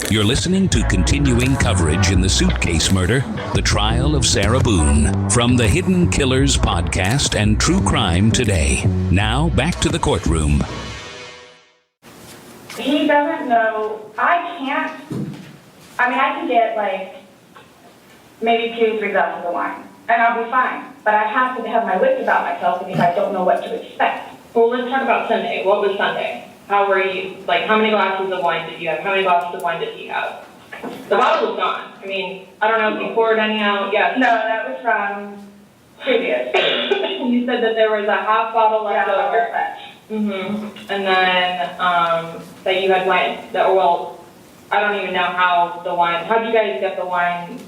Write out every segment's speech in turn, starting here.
You're listening to continuing coverage in the suitcase murder, the trial of Sarah Boone, from the Hidden Killers podcast and True Crime Today. Now, back to the courtroom. He doesn't know. I can get like maybe 2-3 glasses of wine, and I'll be fine. But I have to have my wits about myself because I don't know what to expect. Well, let's talk about Sunday. What was Sunday? How were you, how many glasses of wine did you have? How many glasses of wine did he have? The bottle was gone. I mean, I don't know if you poured any out. Yes. No, that was from previous. You said that there was a half bottle left over. Mm-hmm. And then that you had wine. I don't even know how the wine. How did you guys get the wine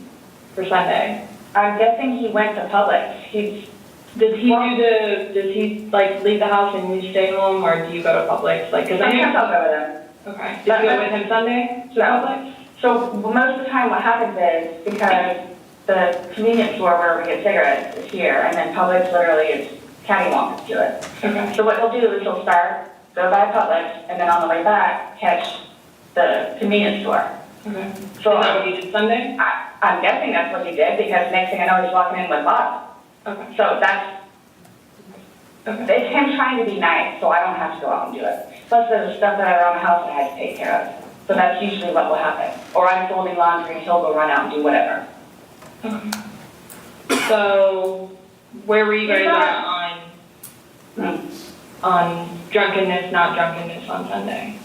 for Sunday? I'm guessing he went to Publix. Does he leave the house and you stay home, or do you go to Publix? Sometimes I'll go with him. Okay. Did you go with him Sunday to Publix? So most of the time what happens is, because the convenience store where we get cigarettes is here, and then Publix literally is cattywampus to it. Okay. So what he'll do is he'll start, go by Publix, and then on the way back, catch the convenience store. Okay. So is that what you did Sunday? I'm guessing that's what he did, because next thing I know he's walking in with bottles. Okay. So it's him trying to be nice, so I don't have to go out and do it. Plus there's stuff that are around the house that I had to take care of. So that's usually what will happen. Or I'm folding laundry and he'll go run out and do whatever. Okay. So where were you guys at on drunkenness, not drunkenness on Sunday?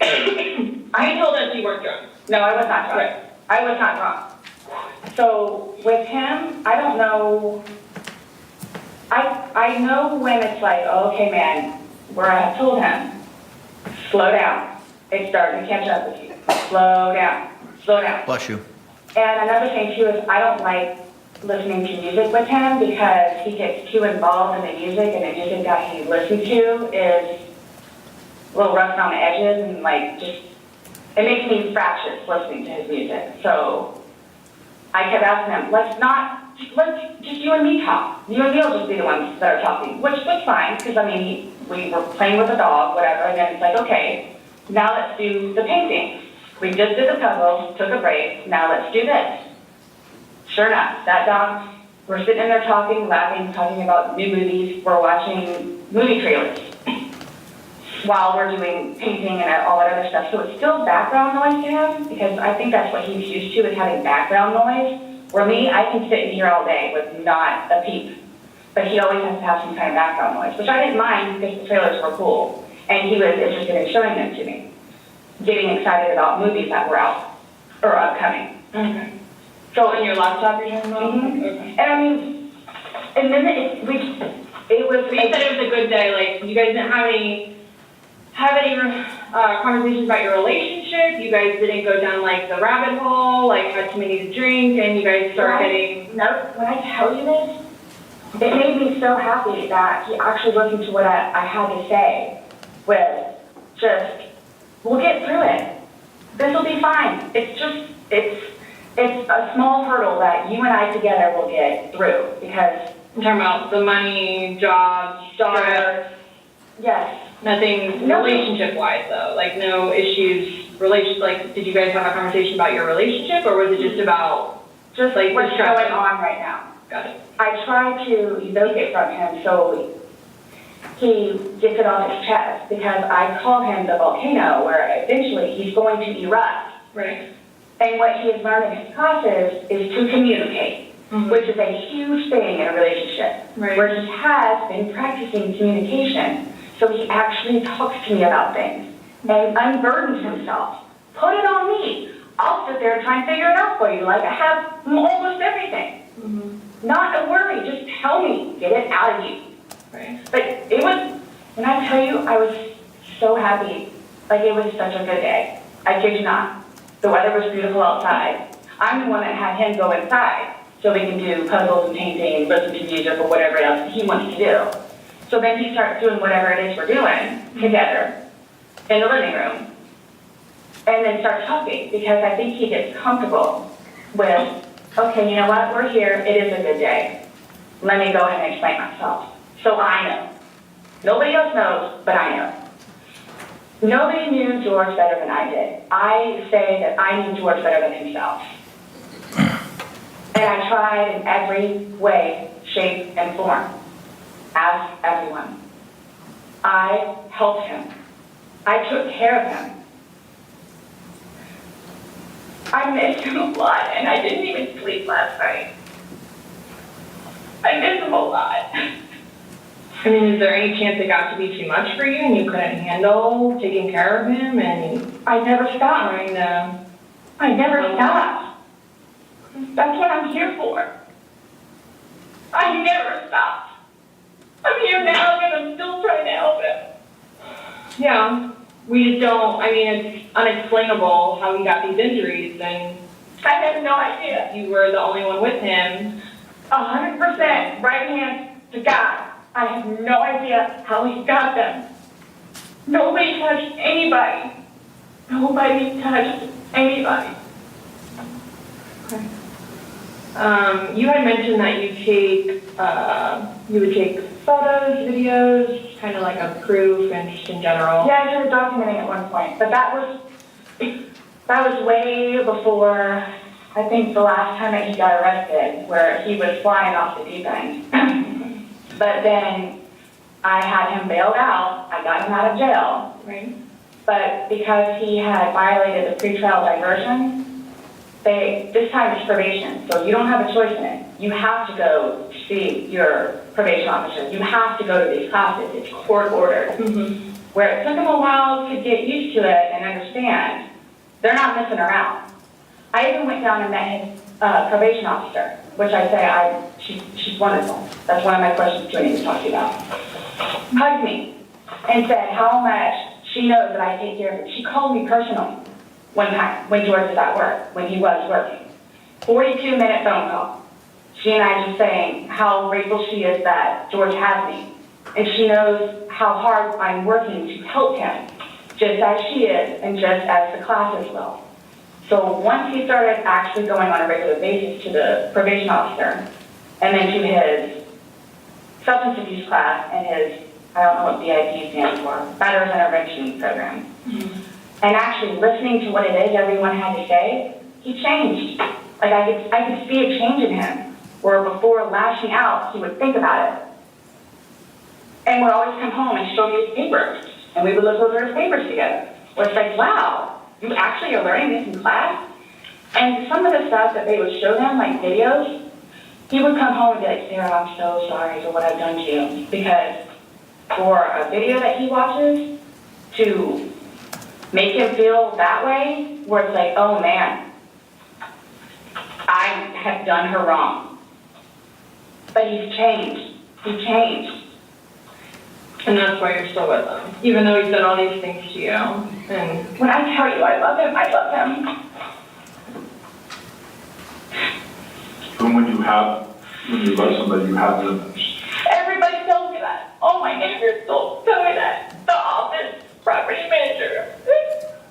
You told us you weren't drunk. No, I was not drunk. Right. I was not drunk. So with him, I don't know. I know when it's like, oh, okay, man, where I have told him, slow down. It's starting to catch up with you. Slow down. Slow down. Bless you. And another thing too is I don't like listening to music with him because he gets too involved in the music, and the music that he listens to is a little rough around the edges, and it makes me fractious listening to his music. So I kept asking him, let's just you and me talk. You and me will just be the ones that are talking, which was fine, because we were playing with a dog, whatever, and then it's like, okay, now let's do the painting. We just did the puzzle, took a break, now let's do this. Sure enough, that dog, we're sitting in there talking, laughing, talking about new movies, we're watching movie trailers while we're doing painting and all that other stuff. So it's still background noise to him, because I think that's what he's used to, is having background noise. Where me, I can sit in here all day with not a peep. But he always has to have some kind of background noise, which I didn't mind because the trailers were cool. And he was interested in showing them to me. Getting excited about movies that were out, or upcoming. Okay. So on your laptop you're talking about? Mm-hmm. Okay. And and then it was... You said it was a good day, you guys didn't have any conversations about your relationship? You guys didn't go down the rabbit hole, had too many to drink, and you guys started getting... No, when I tell you this, it made me so happy that he actually listened to what I had to say with we'll get through it. This will be fine. It's a small hurdle that you and I together will get through, because... I'm talking about the money, jobs, stress. Yes. Nothing relationship-wise, though? No issues, did you guys have a conversation about your relationship, or was it just about... what's going on right now? Got it. I try to evoke it from him so he gets it off his chest, because I call him the volcano, where eventually he's going to erupt. Right. And what he has learned in his classes is to communicate, which is a huge thing in a relationship, where he has been practicing communication. So he actually talks to me about things and unburdens himself. Put it on me. I'll sit there and try and figure it out for you. I have almost everything. Mm-hmm. Not a worry. Just tell me. Get it out of you. Right. But it was, when I tell you, I was so happy. It was such a good day. I kid you not. The weather was beautiful outside. I'm the one that had him go inside so we can do puzzles and painting and listen to music or whatever else he wants to do. So then he starts doing whatever it is we're doing together in the living room. And then starts talking, because I think he gets comfortable with, okay, you know what, we're here, it is a good day. Let me go ahead and explain myself. So I know. Nobody else knows, but I know. Nobody knew George better than I did. I say that I knew George better than himself. And I tried in every way, shape, and form. Ask everyone. I helped him. I took care of him. I missed him a lot, and I didn't even sleep last night. I miss him a lot. I mean, is there any chance it got to be too much for you and you couldn't handle taking care of him? And I never stopped. trying to... I never stopped. That's what I'm here for. I never stopped. I'm here now and I'm still trying to help him. Yeah, we just don't, I mean, it's unexplainable how he got these injuries, and I have no idea. you were the only one with him. 100% right hand to God. I have no idea how he got them. Nobody touched anybody. Nobody touched anybody. You had mentioned that you would take photos, videos, kind of like a proof and just in general. Yeah, I started documenting at one point, but that was way before, I think, the last time that he got arrested, where he was flying off the deep end. But then I had him bailed out. I got him out of jail. Right. But because he had violated the pretrial diversion, this time it's probation, so you don't have a choice in it. You have to go see your probation officer. You have to go to these classes. It's court ordered. Mm-hmm. Where it took them a while to get used to it and understand, they're not messing around. I even went down and met his probation officer, which I say she's wonderful. That's one of my questions too I need to talk to you about. Hugged me and said how much she knows that I take care of her. She called me personally one time when George was at work, when he was working. 42-minute phone call. She and I just saying how grateful she is that George has me. And she knows how hard I'm working to help him, just as she is and just as the classes will. So once he started actually going on a regular basis to the probation officer, and then to his substance abuse class and his, I don't know what BIP stands for, Batterers Intervention Program, and actually listening to what it is everyone had to say, he changed. Like I could see a change in him, where before lashing out, he would think about it. And would always come home and show me his papers, and we would look over his papers together. Where it's like, wow, you actually are learning this in class? And some of the stuff that they would show them, like videos, he would come home and be like, Sarah, I'm so sorry for what I've done to you. Because for a video that he watches, to make him feel that way, where it's like, oh man, I have done her wrong. But he's changed. He changed. And that's why you're still with him, even though he said all these things to you. And when I tell you I love him, I love him. And when you love somebody, you have limits. Everybody tells me that. All my neighbors still tell me that. The office, property manager.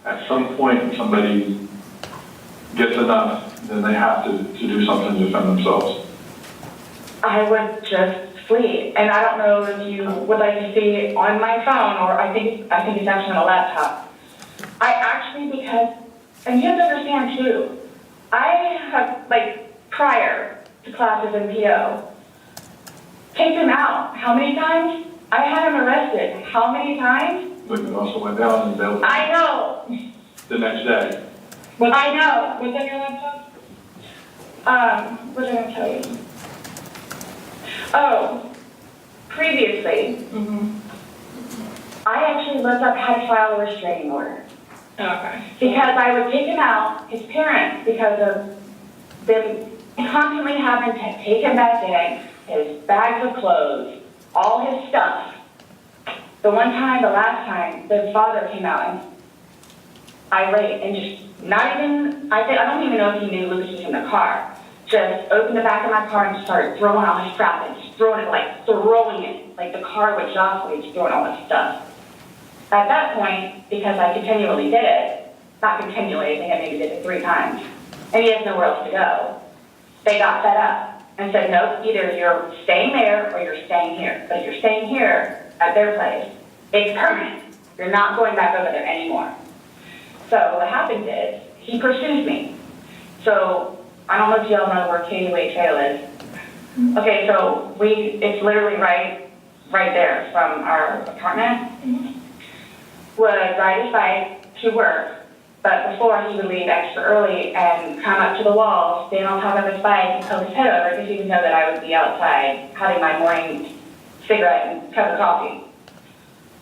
At some point, somebody gets enough, then they have to do something to defend themselves. I would just flee. And I don't know if you would like to see it on my phone, or I think it's actually on a laptop. I actually, because, and you have to understand too, I have, prior to classes in PO, take him out. How many times? I had him arrested. How many times? But you also went down and bailed I know. the next day. I know. what's on your laptop? What did I tell you? Oh, previously, I actually looked up how to file a restraining order. Okay. Because I would take him out, his parents, because of them constantly having to take him back in, his bags of clothes, all his stuff. The last time, the father came out and irate and just not even, I don't even know if he knew Lucas was in the car. Just opened the back of my car and just started throwing all his crap and just throwing it, like the car would jostle, he's throwing all his stuff. At that point, because I continually did it, not continually, I think I maybe did it 3 times, and he has nowhere else to go, they got fed up and said, nope, either you're staying there or you're staying here. But if you're staying here at their place, it's permanent. You're not going back over there anymore. So what happens is, he pursues me. So, I don't know if y'all know where Katie Way Trail is. Okay, so it's literally right there from our apartment. Would ride his bike to work, but before he would leave extra early and come up to the wall, stand on top of his bike and tilt his head over because he would know that I would be outside having my morning cigarette and cup of coffee.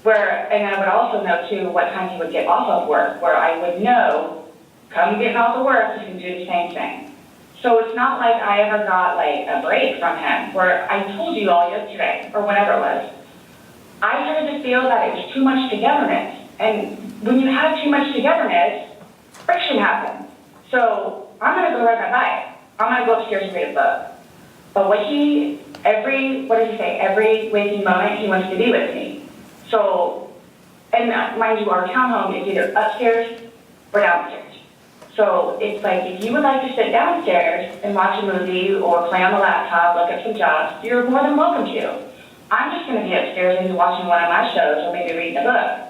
And I would also know too what time he would get off of work, where I would know, come getting off of work, he can do the same thing. So it's not like I ever got like a break from him, where I told you all yesterday, or whatever it was. I started to feel that it was too much togetherness. And when you have too much togetherness, friction happens. So I'm gonna go ride my bike. I'm gonna go upstairs and read a book. But every waking moment, he wants to be with me. So, and mind you, our townhome is either upstairs or downstairs. So it's like, if you would like to sit downstairs and watch a movie or play on the laptop, look at some jobs, you're more than welcome to. I'm just gonna be upstairs maybe watching one of my shows or maybe reading a book.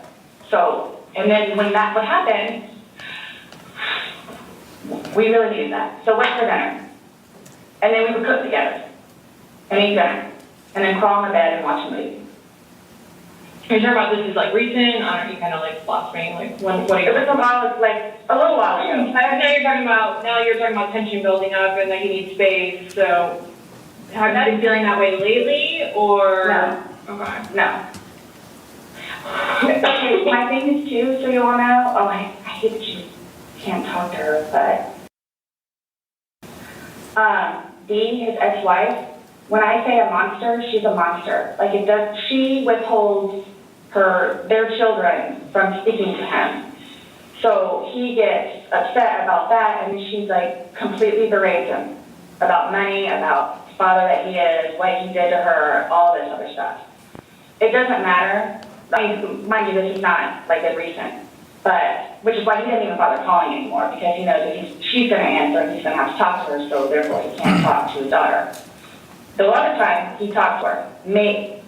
So, and then when that would happen, we really needed that. So what's for dinner? And then we would cook together and eat dinner and then crawl in the bed and watch a movie. Are you talking about this is like recent, or are you kind of like blossoming, like what are you? It was a little while ago. I know you're talking about tension building up and that you need space, so have you been feeling that way lately, or? No. Okay. No. Okay, my thing is too, so you all know, I hate that you can't talk to her, but, Dee, his ex-wife, when I say a monster, she's a monster. Like she withholds their children from speaking to him. So he gets upset about that, and she's like completely berates him about money, about the father that he is, what he did to her, all this other stuff. It doesn't matter. I mean, mind you, this is not like a recent, which is why he doesn't even bother calling anymore, because he knows that she's going to answer and he's going to have to talk to her, so therefore he can't talk to his daughter. The other time he talked to her, made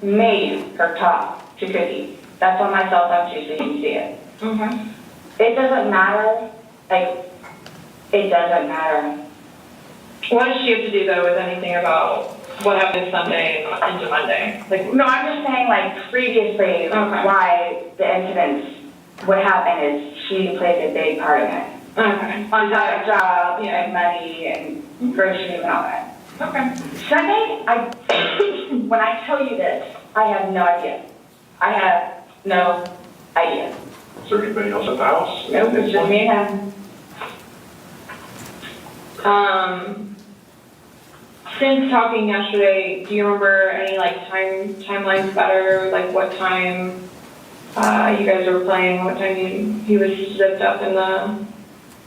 her talk to Cookie. That's on my cell phone too, so you can see it. Okay. It doesn't matter. It doesn't matter. What does she have to do though with anything about what happened Sunday and into Monday? No, I'm just saying previously why the incidents would happen is she plays a big part in it. Okay. On top of job and money and groceries and all that. Okay. Sunday, when I tell you this, I have no idea. I have no idea. Is there anybody else at the house? Nope, it's just me and him. Since talking yesterday, do you remember any timelines better? Like what time you guys were playing? What time he was zipped up in the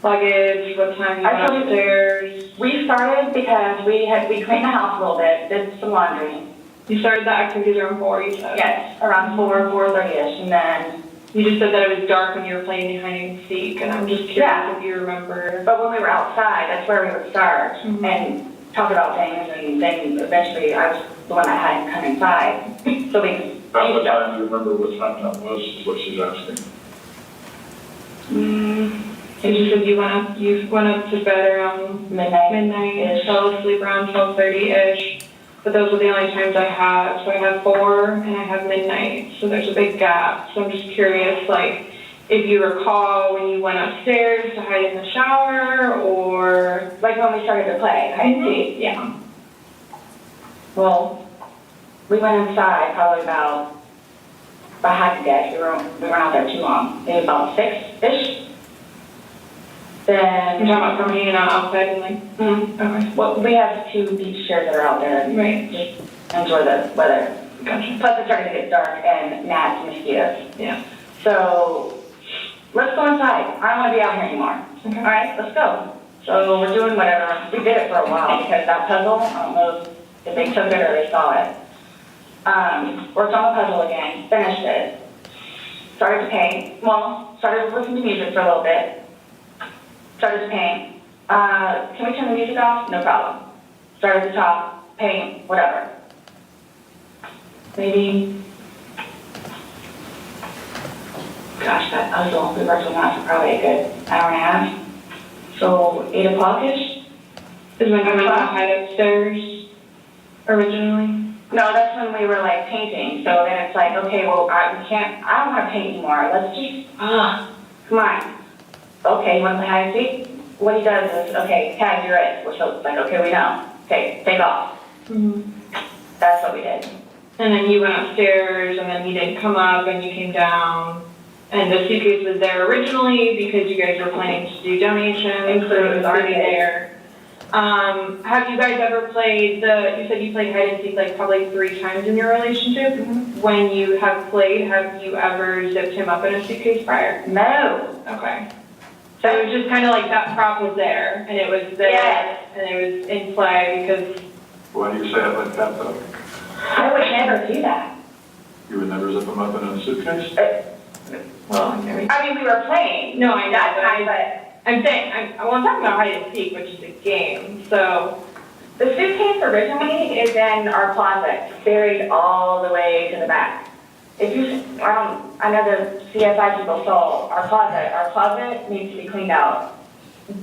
luggage? What time you went upstairs? We started because we cleaned the house a little bit, did some laundry. You started the activities around 4, you said? Yes, around 4:30ish, and then. You just said that it was dark when you were playing behind and seek, and I'm just curious if you remember. But when we were outside, that's where we would start and talk about things, and then eventually I was the one that had him come inside. So we. About what time do you remember what time that was, is what she's asking. And you said you went up to bed around midnight, fell asleep around 12:30ish. But those are the only times I have. So I have 4 and I have midnight. So there's a big gap. So I'm just curious, if you recall when you went upstairs to hide in the shower, or when we started to play hide and seek. Yeah. Well, we went inside probably about half a day. We weren't out there too long. Maybe about 6-ish. Then You're talking about from hanging out outside and okay. Well, we have 2 beach chairs that are out there. Right. Just enjoy the weather. Gotcha. Plus, it's starting to get dark and gnats and mosquitoes. Yeah. So let's go inside. I don't want to be out here anymore. Okay. All right, let's go. So we're doing whatever. We did it for a while because that puzzle, I don't know if they took it or they saw it. Worked on the puzzle again, finished it. Started to paint. Well, started listening to music for a little bit. Started to paint. Can we turn the music off? No problem. Started to talk, paint, whatever. Maybe gosh, I was on, we worked on that for probably a good hour and a half. So 8 o'clock-ish? Is when you went to hide upstairs originally? No, that's when we were like painting. So then it's like, okay, well, I don't want to paint anymore. Let's just, come on. Okay, you want to play hide and seek? What he does is, okay, Tag, you're it. We're so like, okay, we know. Okay, take off. Mm-hmm. That's what we did. And then you went upstairs, and then you didn't come up, and you came down, and the suitcase was there originally because you guys were planning to do donations, so it was already there. Have you guys ever played you said you played hide and seek like probably 3 times in your relationship? Mm-hmm. When you have played, have you ever zipped him up in a suitcase prior? No. Okay. So it was just kind of like that prop was there, and it was there, Yes. and it was in play because... Why do you say it like that, though? I would never do that. You would never zip them up in a suitcase? Well, I mean, we were playing. No, I know, that but time, but I'm talking about hide and seek, which is a game, so... the suitcase originally is in our closet, buried all the way to the back. If you, I know the CSI people saw our closet. Our closet needs to be cleaned out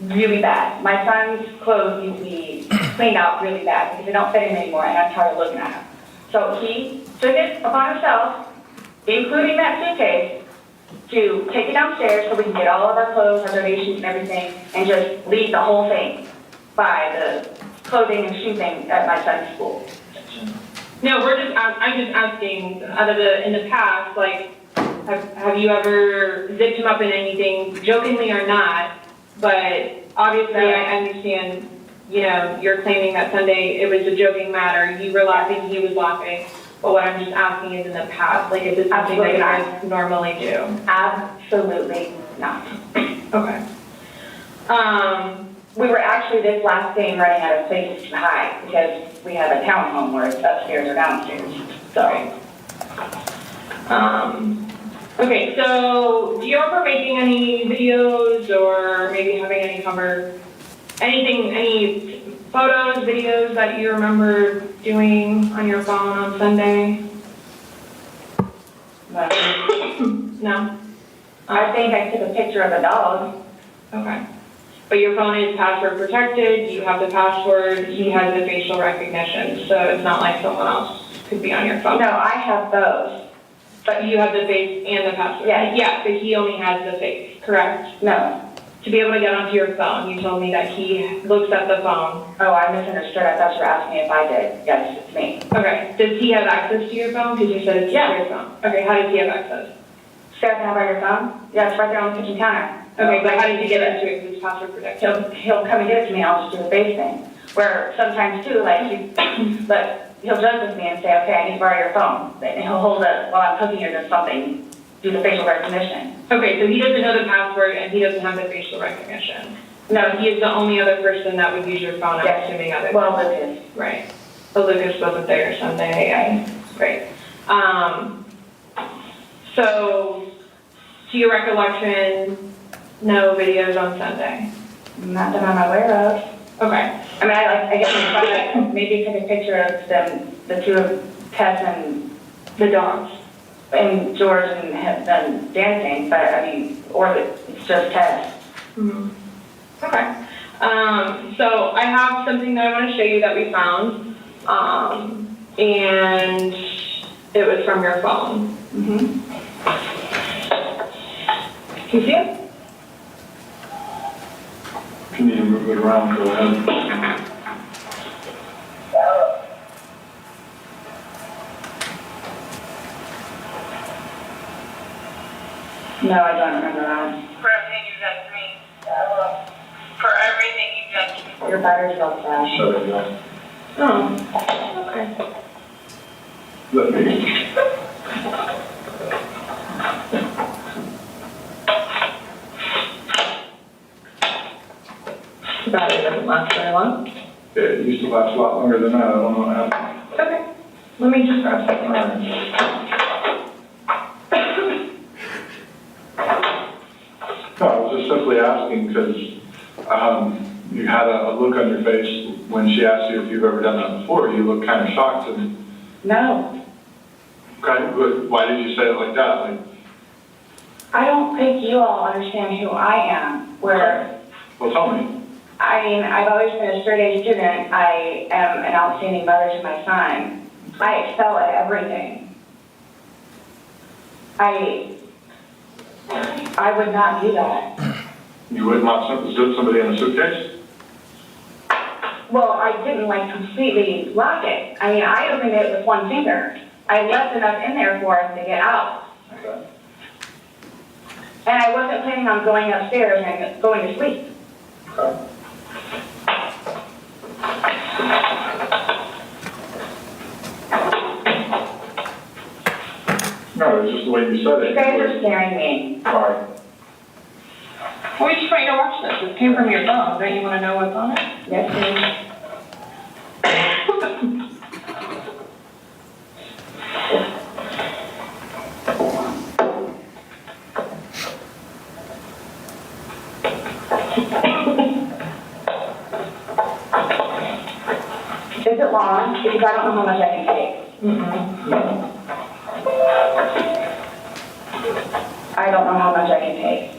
really bad. My son's clothes need to be cleaned out really bad because they don't fit him anymore, and I'm tired of looking at them. So he took it upon himself, including that suitcase, to take it downstairs so we can get all of our clothes, our donations and everything, and just leave the whole thing by the clothing and shoe thing at my son's school. No, I'm just asking, in the past, like, have you ever zipped him up in anything, jokingly or not? But obviously, I understand, you know, you're claiming that Sunday it was a joking matter. You were laughing, he was laughing. But what I'm just asking is in the past, like, is this something that you guys normally do? Absolutely not. Okay. We were actually this last game running out of places to hide because we have a townhome where it's upstairs or downstairs. So. Okay, so do you remember making any videos or maybe having any any photos, videos that you remember doing on your phone on Sunday? No. No? I think I took a picture of a dog. Okay. But your phone is password protected, you have the password, he has the facial recognition, so it's not like someone else could be on your phone. No, I have both. But you have the face and the password? Yes. Yeah, but he only has the face, correct? No. To be able to get onto your phone, you told me that he looks at the phone. Oh, I misunderstood. I thought you were asking me if I did. Yes, it's me. Okay, does he have access to your phone? Because you said it's your phone. Okay, how does he have access? Sarah, can I borrow your phone? Yeah, it's right there on the kitchen counter. Okay, but how did you get into it? Because it's password protected. He'll come and give it to me, I'll just do the face thing. Where sometimes too, like, he'll joke with me and say, okay, I need to borrow your phone. And he'll hold it while I'm cooking or just something, do the facial recognition. Okay, so he doesn't know the password and he doesn't have the facial recognition. No, he is the only other person that would use your phone, I'm assuming other than... Well, Lucas. Right. But Lucas wasn't there Sunday, and great. So, to your recollection, no videos on Sunday? Not that I'm aware of. Okay. I mean, I guess maybe take a picture of them, the two of Tess and The dogs. and George and them dancing, but I mean, or it's just Tess. Mm-hmm. Okay. So I have something that I want to show you that we found, and it was from your phone. Mm-hmm. Can you see it? Can you move it around? Go ahead. No, I don't remember that. For everything you've done to me. For everything you've done to me. Your battery's about flash. Shut it down. Oh, okay. Let me. The battery doesn't last very long. It used to last a lot longer than that. I don't know what happened. Okay. Let me just grab something else. No, I was just simply asking because you had a look on your face when she asked you if you've ever done that before. You looked kind of shocked. And, No. okay, but why did you say it like that? Like, I don't think you all understand who I am, where, Well, tell me. I mean, I've always been a straight A student. I am an outstanding mother to my son. I excel at everything. I would not do that. You would not zip somebody in a suitcase? Well, I didn't like completely lock it. I mean, I opened it with one finger. I left enough in there for us to get out. Okay. And I wasn't planning on going upstairs and going to sleep. Okay. No, it's just the way you said it. You guys are scaring me. Sorry. Well, you just want you to watch this. This came from your phone. Don't you want to know what's on it? Yes, please. Is it long? Because I don't know how much I can take. I don't know how much I can take.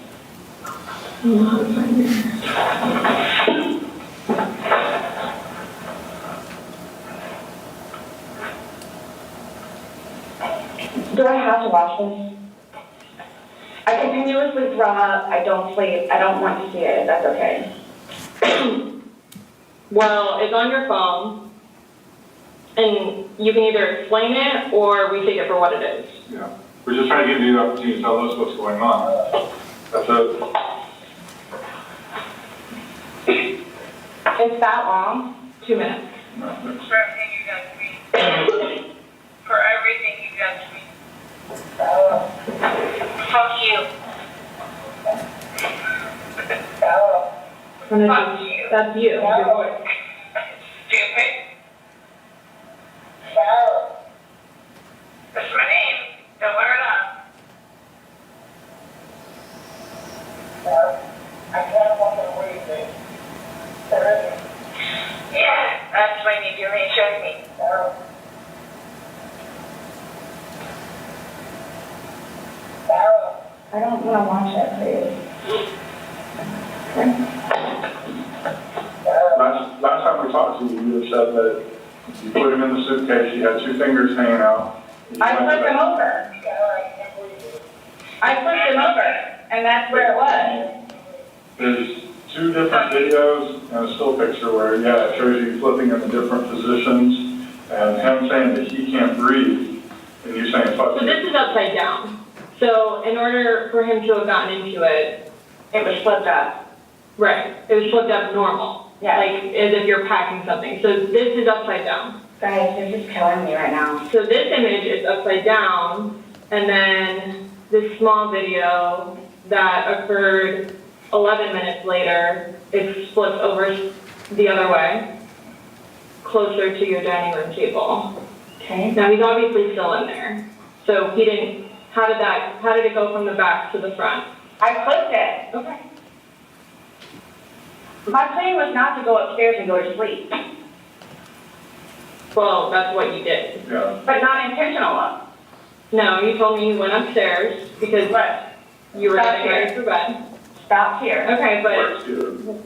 Do I have to watch this? I continuously throw up. I don't sleep. I don't want to see it, if that's okay. Well, it's on your phone, and you can either explain it or we take it for what it is. Yeah. We're just trying to give you the opportunity to tell us what's going on. That's it. It's that long? 2 minutes. No, that's- For everything you've done to me. For everything you've done to me. Fuck you. Fuck you. That's you. Stupid. That's my name. Don't wear it up. Yeah, that's when you do it. Show me. I don't want to watch it, please. Last time we talked to you, you had said that you put him in the suitcase, you had 2 fingers hanging out. You I went to flipped bed. him over. I flipped him over, and that's where it was. There's 2 different videos and a still picture where, yeah, it shows you flipping in the different positions and him saying that he can't breathe and you saying fuck So you. this is upside down. So in order for him to have gotten into it, It was flipped up. right, it was flipped up normal. Yeah. Like as if you're packing something. So this is upside down. Guys, this is killing me right now. So this image is upside down, and then this small video that occurred 11 minutes later, it's flipped over the other way, closer to your dining room table. Okay. Now he's obviously still in there. So he didn't, how did it go from the back to the front? I flipped it. Okay. My plan was not to go upstairs and go to sleep, Well, that's what you did. Yeah. but not intentional. No, you told me you went upstairs because But you were Stop getting ready for bed. stop here. Okay, but Works good.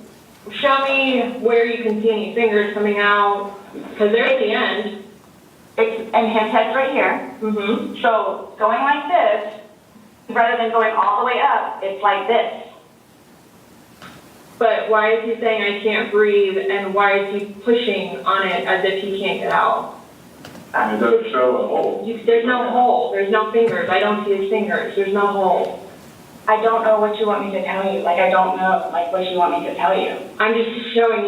show me where you can see any fingers coming out, because they're at the end. And his head's right here. Mm-hmm. So going like this, rather than going all the way up, it's like this. But why is he saying I can't breathe, and why is he pushing on it as if he can't get out? And it doesn't show a hole. There's no hole, there's no fingers, I don't see his fingers, there's no hole. I don't know what you want me to tell you. Like, I don't know, like, what you want me to tell you. I'm just telling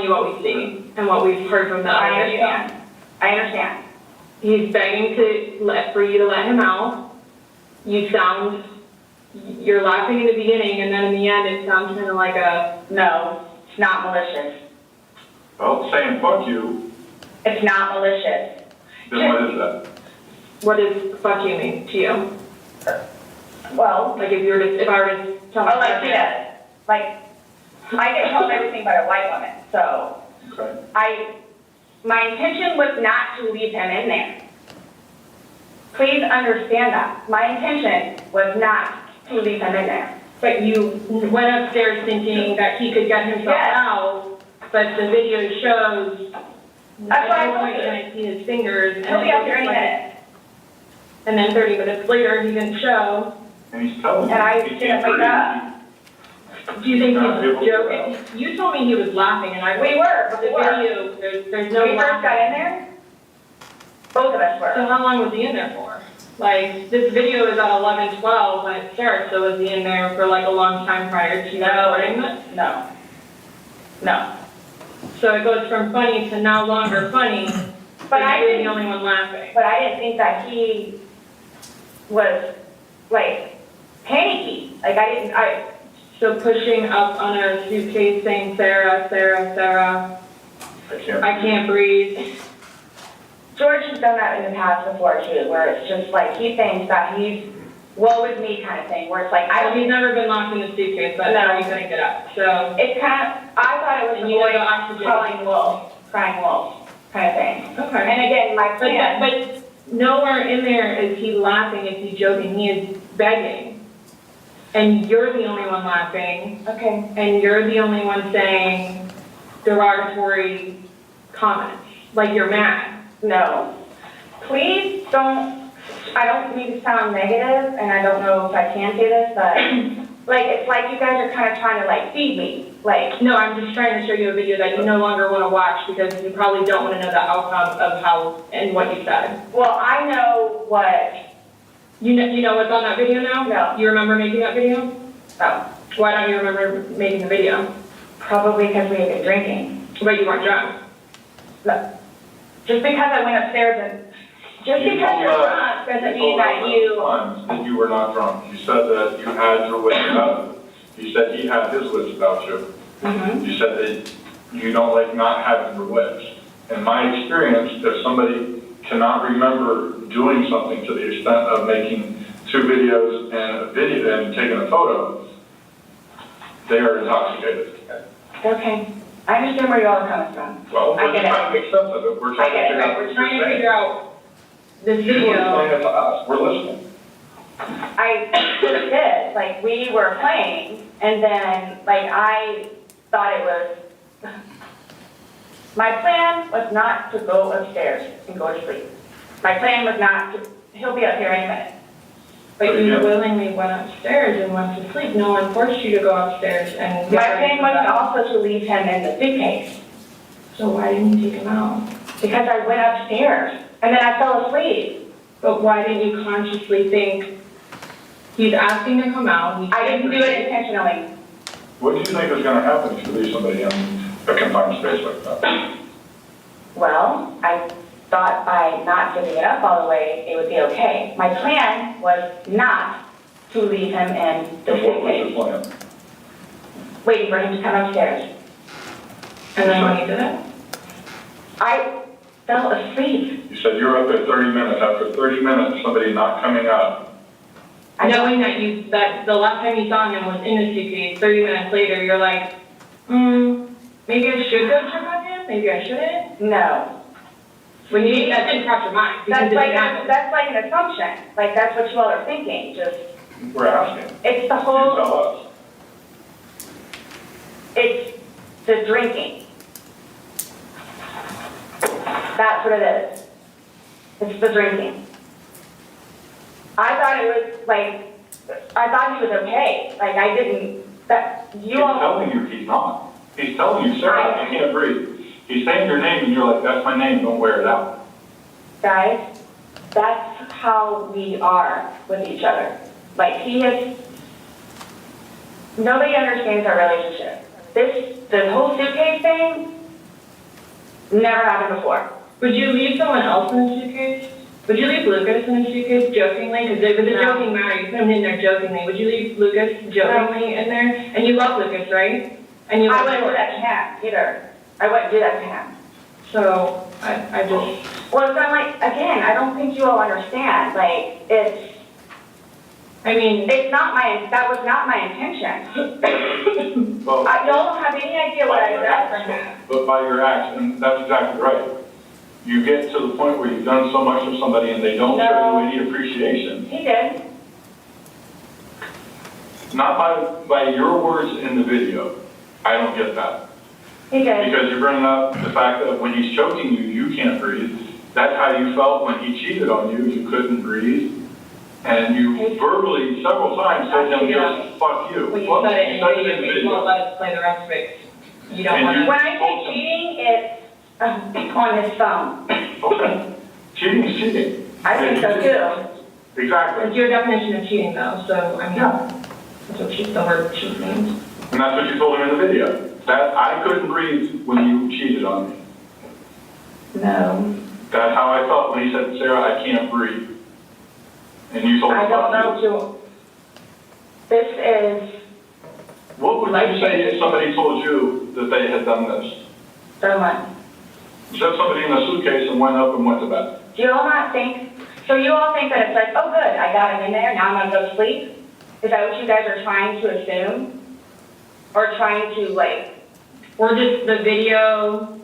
you what we see, and what we've heard from the I other video. understand. I understand. He's begging for you to let him out. You're laughing in the beginning, and then in the end, it sounds kind of like a, No, it's not malicious. Well, saying fuck you, It's not malicious. then what is that? what does fuck you mean to you? Well, Like if I were to tell oh, like he does. Like, I get told everything by a white woman, so Okay. my intention was not to leave him in there. Please understand that. My intention was not to leave him in there. But you went upstairs thinking that he could get himself Yes. out, but the video shows, That's what I at no told point you. can I see his fingers. And He'll be it out there looks any like- minute. And then 30 minutes later, he didn't show. And he's telling you. And I he didn't can't wake breathe. up. Do you think Not able he's to joking? You told me he was laughing, and I We were the before. video. There's no When we first got in laughing. there, both of us So were. how long was he in there for? Like, this video is at 11:12 when it starts, so was he in there for like a long time prior to recording this? No. No. So it goes from funny to no longer funny, But but I you're the didn't, only one laughing. but I didn't think that he was, like, panicky. Like, So pushing up on a suitcase saying, Sarah, Sarah, Sarah, I can't breathe. George has done that in the past before too, where it's just like, he thinks that he's woe is me kind of thing, where it's like, I Well, don't, he's never been locked in the suitcase, but No. now he couldn't get up, so. it's kind of, I thought it was And the you boy know the oxygen. calling wolf, crying wolf kind of thing. Okay. And again, my plan, But nowhere in there is he laughing, is he joking, he is begging. And you're the only one laughing, okay, and you're the only one saying derogatory comments, like you're mad. no. Please don't, I don't mean to sound negative, and I don't know if I can say this, but like, it's like you guys are kind of trying to like feed me, like, No, I'm just trying to show you a video that you no longer want to watch because you probably don't want to know the outcome of how and what you said. well, I know what, You know what's on that video now? No. You remember making that video? oh, Why don't you remember making the video? probably because we had been drinking. But you weren't drunk. Look, just because I went upstairs and, just You because told you're us- drunk doesn't you mean told that us you, times that you were not drunk. You said that you had your wits about you. You said he had his wits about you. Mhm. You said that you don't like not having your wits. In my experience, if somebody cannot remember doing something to the extent of making 2 videos and a video and taking a photo, they are intoxicated. okay, I understand where you all are coming from. Well, I we're get just trying to it. make sense of it. We're trying to I get it. figure out We're what trying you're to saying. figure out this You video. explain it to us. We're listening. I just did, like, we were playing, and then, like, I thought it was, my plan was not to go upstairs and go to sleep. My plan was not to, he'll be up here any minute. But you Yeah. willingly went upstairs and went to sleep. No one forced you to go upstairs and. My plan was also to leave him in the suitcase, So why didn't you take him out? because I went upstairs, and then I fell asleep. But why didn't you consciously think he's asking to come out? he I didn't can't do it breathe. intentionally. What do you think is going to happen if you leave somebody in a confined space like that? Well, I thought by not giving it up all the way, it would be okay. My plan was not to leave him in the And what was your suitcase, plan? waiting for him to come upstairs. And then when he did it? I fell asleep. You said you were up there 30 minutes. After 30 minutes, somebody not coming up. Knowing that the last time you saw him was in the suitcase, 30 minutes later, you're like, maybe I should go check on him, maybe I shouldn't. No. When you, that didn't cross your mind because That's it like, didn't happen. that's like an assumption. Like, that's what you all are thinking, just, We're asking. it's the You whole, tell us. it's the drinking. That's what it is. It's the drinking. I thought it was like, I thought he was okay. Like, I didn't, that, He's you all, telling you he's not. He's telling you, Sarah, I can't breathe. He's saying your name and you're like, that's my name, don't wear it out. guys, that's how we are with each other. Like, he is, nobody understands our relationship. The whole suitcase thing never happened before. Would you leave someone else in the suitcase? Would you leave Lucas in the suitcase jokingly? Because it was a No. joking matter. You put him in there jokingly. Would you leave Lucas jokingly in there? And you love Lucas, right? And you I love wouldn't do George. that to him either. I wouldn't do that to him. So I just, Well, it's not like, again, I don't think you all understand. Like, I mean, that was not my intention. Well, I don't have any idea what I said from him. but by your acts, and that's exactly right. you get to the point where you've done so much for somebody and they don't show No. you any appreciation. He did. Not by your words in the video. I don't get that. He did. Because you're bringing up the fact that when he's choking you, you can't breathe. That's how you felt when he cheated on you. You couldn't breathe. And you verbally, several times, told him, just fuck you. When you Well, said it in you said video, it in you won't let us play the rest of it. You don't And want you- to. When I say cheating, it's on his phone. Okay. Cheating is cheating. I think so too. Exactly. It's your definition of cheating, though, so, I mean, Yeah. that's what the word cheat means. And that's what you told him in the video. That I couldn't breathe when you cheated on me. No. That's how I felt when he said, Sarah, I can't breathe. And you told him. I don't know, Jewel. This is What would you say if somebody told you that they had done this? so much. Set somebody in a suitcase and went up and went to bed. Do you all not think, so you all think that it's like, oh good, I got him in there, now I'm gonna go sleep? Is that what you guys are trying to assume? Or trying to like, We're just, the video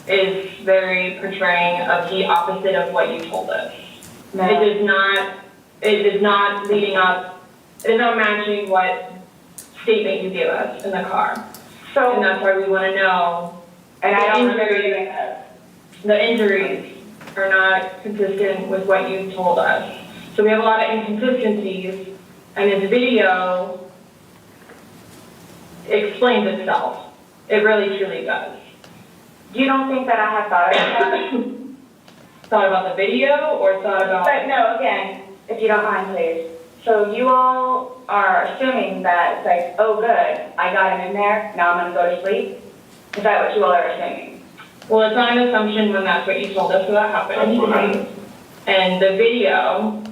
is very portraying of the opposite of what you told us. no. It is not leading up, it is not matching what statement you gave us in the car. And So, that's why we want to know, and I don't remember injury- doing this. the injuries are not consistent with what you told us. So we have a lot of inconsistencies, and this video explains itself. It really truly does. You don't think that I have thought about that? Thought about the video or thought about? But no, again, if you don't mind, please. So you all are assuming that it's like, oh good, I got him in there, now I'm gonna go to sleep? Is that what you all are assuming? Well, it's not an assumption when that's what you told us, so that happened. That's what happened. And the video,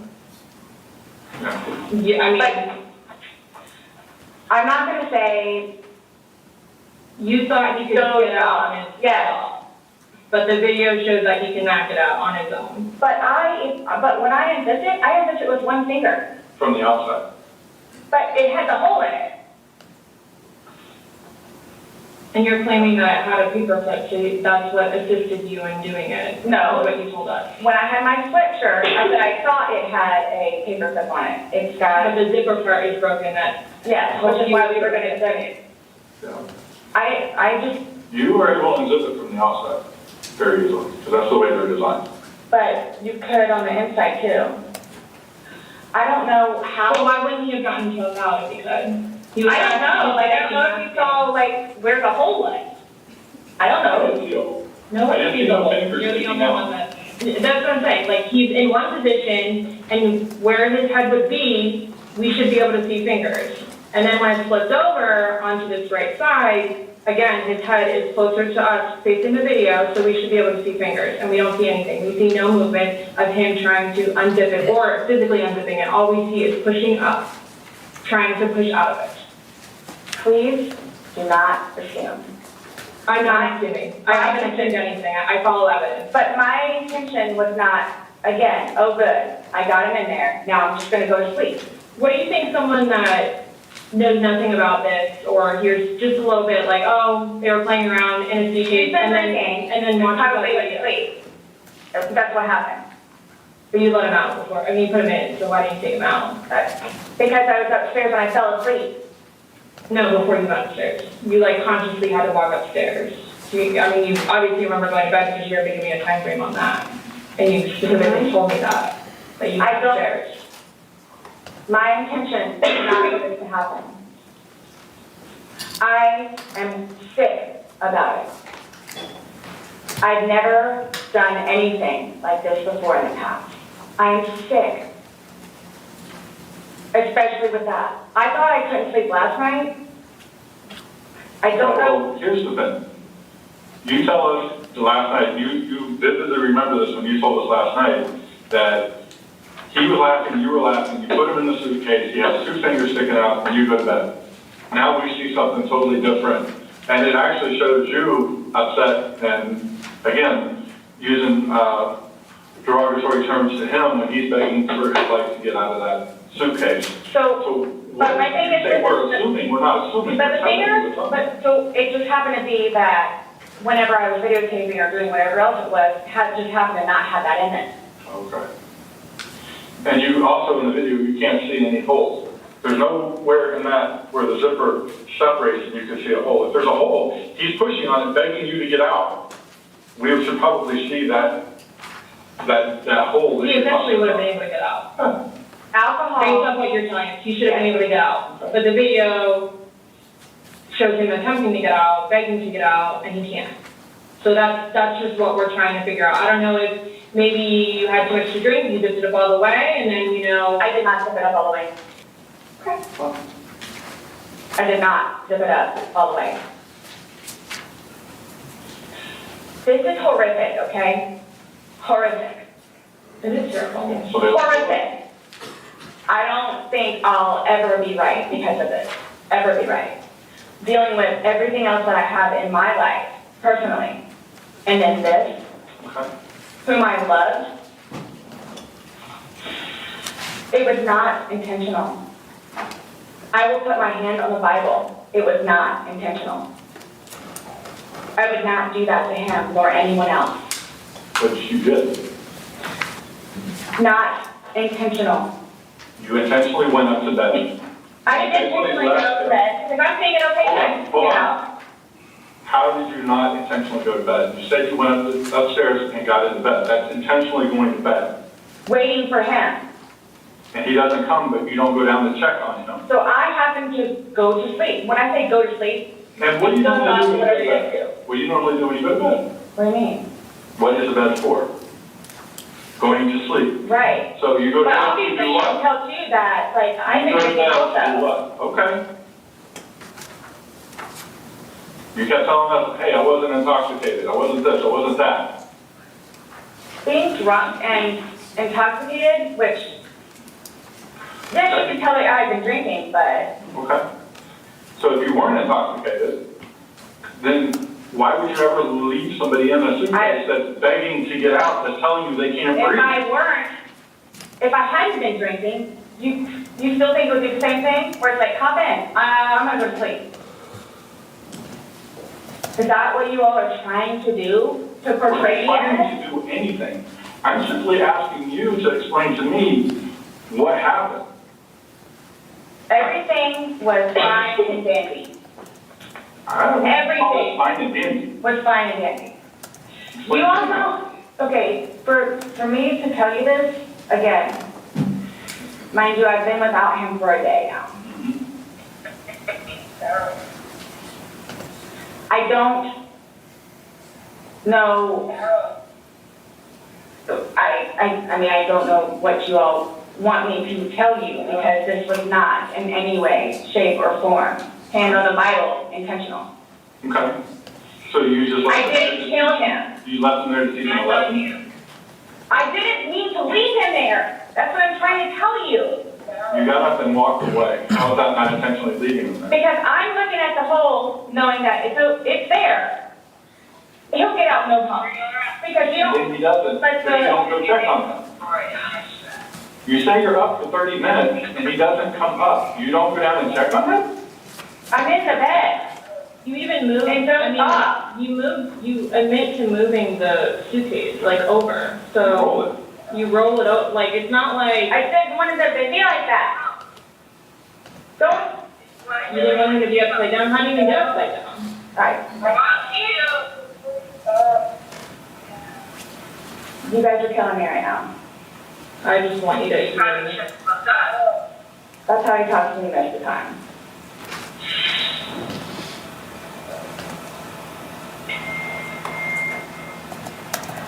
Yeah. yeah, I mean, But I'm not gonna say, you thought he could No, get out on his yes. own. But the video shows that he can knock it out on his own. but when I insisted with one finger. From the outside. But it had the hole in it. And you're claiming that it had a paper clip, so that's what assisted you in doing it. No. That's what you told us. When I had my sweatshirt, I said I thought it had a paper clip on it. It's But got, the zipper part is broken, that, yeah, which is why we were gonna study it. Yeah. I just, You were able to unzip it from the outside very easily, because that's the way they're designed. but you could on the inside too. I don't know well, how, why wouldn't he have gotten choked out if he could? I don't know, like, I don't know if you saw, like, where the hole was. I don't I know. didn't feel. No, I didn't see no fingers you're the sticking only out. one that, that's what I'm saying, like, he's in one position, and where his head would be, we should be able to see fingers. And then when it's flipped over onto this right side, again, his head is closer to us facing the video, so we should be able to see fingers, and we don't see anything. We see no movement of him trying to unzip it, or physically unzipping it. All we see is pushing up, trying to push out of it. Please do not assume. I'm not assuming. I haven't assumed anything. I follow evidence. But my intention was not, again, oh good, I got him in there, now I'm just gonna go to sleep. What do you think someone that knows nothing about this, or hears just a little bit, like, oh, they were playing around in a suitcase, She's been and then drinking, watches probably that went to video? sleep. That's what happened. But you let him out before, I mean, you put him in, so why didn't you take him out? Because I was upstairs and I fell asleep. No, before you went upstairs. You like consciously had to walk upstairs. I mean, you obviously remember going to bed because you were giving me a time frame on that. And you specifically told me that you went I don't- upstairs. My intention is not for this to happen. I am sick about it. I've never done anything like this before in the past. I am sick. Especially with that. I thought I couldn't sleep last night. I don't know. Well, here's the thing. You tell us the last night, you vividly remember this when you told us last night, that he was laughing, you were laughing, you put him in the suitcase, he has two fingers sticking out, and you go to bed. Now we see something totally different. And it actually shows you upset and, again, using derogatory terms to him when he's begging for his life to get out of that suitcase. So, What but my thing you is, say we're assuming, we're not assuming. but the we're telling you finger, what's up. so it just happened to be that whenever I was videotaping or doing whatever else it was, just happened to not have that in it. Okay. And you also, in the video, you can't see any holes. There's nowhere in that where the zipper separates and you can see a hole. If there's a hole, he's pushing on it, begging you to get out. We should probably see that hole. He eventually would have been able to get out. Based Alcohol, on what you're telling us, he should have been able to get out. But the video shows him attempting to get out, begging to get out, and he can't. So that's just what we're trying to figure out. I don't know if maybe you had too much to drink, you dipped it up all the way, and then, I did not zip it up all the way. Okay, well, I did not zip it up all the way. This is horrific, okay? Horrific. it is terrible. So they- Horrific. I don't think I'll ever be right because of this. Ever be right. Dealing with everything else that I have in my life, personally. And then this, Okay. whom I loved. It was not intentional. I will put my hand on the Bible. It was not intentional. I would not do that to him nor anyone else. But you did. Not intentional. You intentionally went up to bed. I didn't intentionally go to bed because I'm thinking, okay, I can Hold get on. out. How did you not intentionally go to bed? You said you went upstairs and got into bed. That's intentionally going to bed. Waiting for him. And he doesn't come, but you don't go down to check on him. So I happen to go to sleep. When I say go to sleep, And what do you Go normally on, do when you go whatever to you bed? do. What do you normally do when you go to bed? what do you mean? What is the bed for? Going to sleep. Right. So you go to But bed to obviously do you what? can tell too that, like, I You think go to it's bed to do also. what? Okay. You kept telling us, hey, I wasn't intoxicated, I wasn't this, I wasn't that. Being drunk and intoxicated, which, yes, you can tell that I've been drinking, but Okay. So if you weren't intoxicated, then why would you ever leave somebody in a suitcase that's begging to get out, that's telling you they can't if breathe? if I hadn't been drinking, you still think it would be the same thing? Where it's like, hop in, I'm gonna go to sleep. Is that what you all are trying to do? To We're portray not it? trying to do anything. I'm simply asking you to explain to me what happened. Everything was fine and dandy. I don't know. Everything. Fine and dandy. Was fine and dandy. Explain You to me. also, okay, for me to tell you this, again, mind you, I've been without him for a day now. I don't know, I mean, I don't know what you all want me to tell you because this was not in any way, shape, or form, hand on the Bible, intentional. Okay. So you just I left didn't kill him. You left him there to teach him a lesson? I didn't mean to leave him there. That's what I'm trying to tell you. You got up and walked away. How is that not intentionally leaving him there? Because I'm looking at the hole, knowing that it's there. He'll get out no problem. Because you And don't, if he doesn't, But then you don't go check on him. You say you're up for 30 minutes and he doesn't come up. You don't go down and check on him? I'm in the bed. You even moved, And don't stop. you admit to moving the suitcase, like, over. So Roll it. you roll it out, like, it's not like I said, when is it to be like that? Don't, you didn't want him to be upside down. How do you even get upside down? alright, you guys are killing me right now. I just want you to hear me. That's how he talks to me most of the time.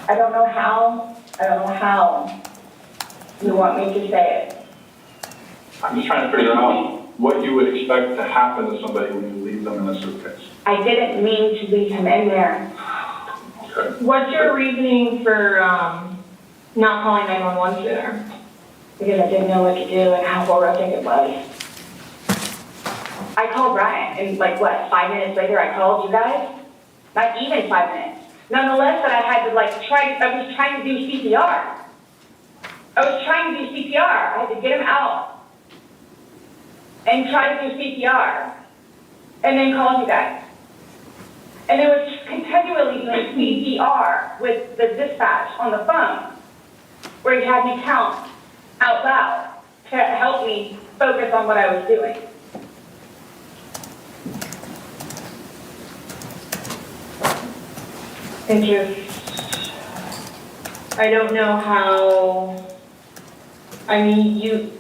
I don't know how you want me to say it. I'm just trying to figure out what you would expect to happen to somebody when you leave them in a suitcase. I didn't mean to leave him in there. Okay. What's your reasoning for not calling 911 sooner? Because I didn't know what to do and how horrific it was. I called Brian, and like what, 5 minutes later I called you guys? Not even 5 minutes. Nonetheless, that I had to I was trying to do CPR. I had to get him out and try to do CPR and then call you guys. And it was continually doing CPR with the dispatch on the phone, where he had me count out loud to help me focus on what I was doing. It just, I don't know how, I mean, you